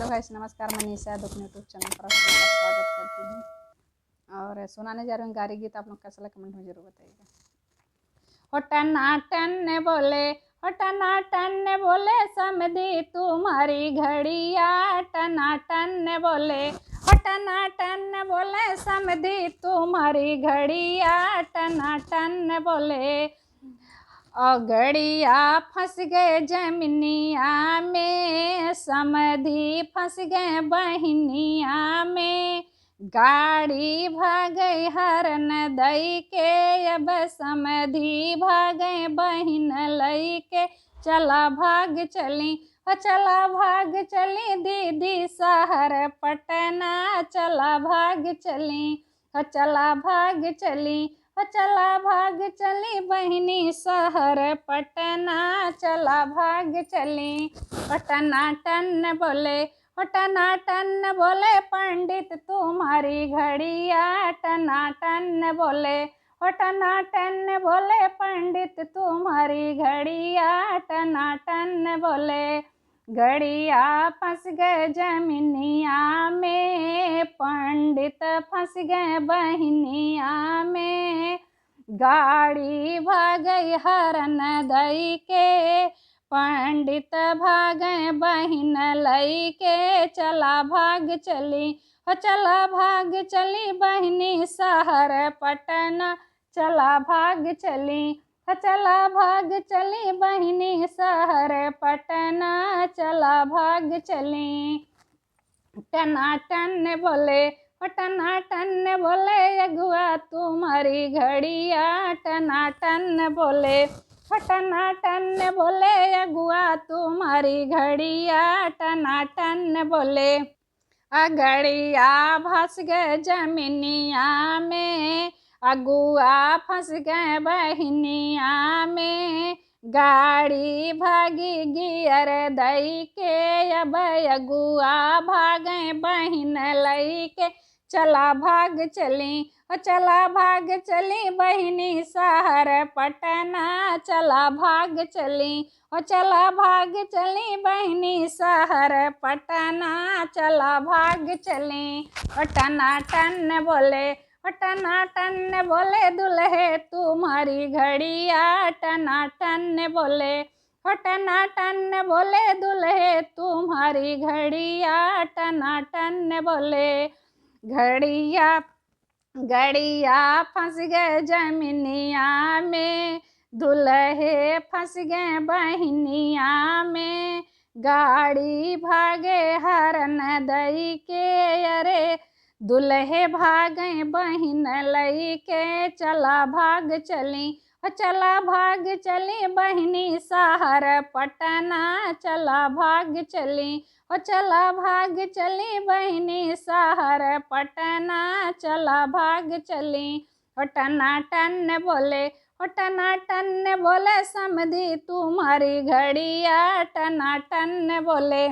Hello guys, नमस्कार। मनीषा दुख YouTube channel पर आप लोगों का स्वागत करती हूँ और सुनाने जा रही हूँ गारी गीत। आप लोग कैसा लगा कमेंट में जरूर बताइएगा। हो टनाटन ने बोले, हो टनाटन ने बोले समधी तुम्हारी घड़िया। टनाटन ने बोले, हो टनाटन ने बोले समधी तुम्हारी घड़िया। टनाटन ने बोले घड़िया फंस गए जमीनिया में, समधी फंस गए बहनिया में। गाड़ी भागई हरन दई के, अब समधी भागे बहन लई के। चला भाग चली, चला भाग चली दीदी शहर पटना। चला भाग चली, चला भाग चली, चला भाग चली बहनी शहर पटना। चला भाग चली। टनाटन बोले, टनाटन बोले पंडित तुम्हारी घड़िया। टनाटन बोले, टनाटन बोले पंडित तुम्हारी घड़िया। टनाटन बोले घड़िया फंस गए जमीनिया में, पंडित फंस गए बहनिया में। गाड़ी भागई हरन दई के, पंडित भागे बहन लई के। चला भाग चली, चला भाग चली बहनी शहर पटना। चला भाग चली, चला भाग चली बहनी शहर पटना। चला भाग चली। टनाटन बोले, टनाटन बोले अगुआ तुम्हारी घड़िया। टनाटन बोले, टनाटन बोले अगुआ तुम्हारी घड़िया। टनाटन बोले घड़िया फंस गए जमीनिया में, अगुआ फंस गए बहनिया में। गाड़ी भागी गियर दई के, अब अगुआ भागे बहन लई के। चला भाग चली, चला भाग चली बहनी शहर पटना। चला भाग चली, चला भाग चली बहनी शहर पटना। चला भाग चली। टनाटन बोले, टनाटन बोले दुल्हे तुम्हारी घड़िया। टनाटन बोले, टनाटन बोले दुल्हे तुम्हारी घड़िया। टनाटन बोले घड़िया, घड़िया फंस गए जमीनिया में, दुल्हे फंस गए बहनिया में। गाड़ी भागे हरन दई के, अरे दुल्हे भागे बहन लई के। चला भाग चली, चला भाग चली बहनी शहर पटना। चला भाग चली, चला भाग चली बहनी शहर पटना। चला भाग चली। टनाटन बोले, टनाटन बोले समधी तुम्हारी घड़िया। टनाटन बोले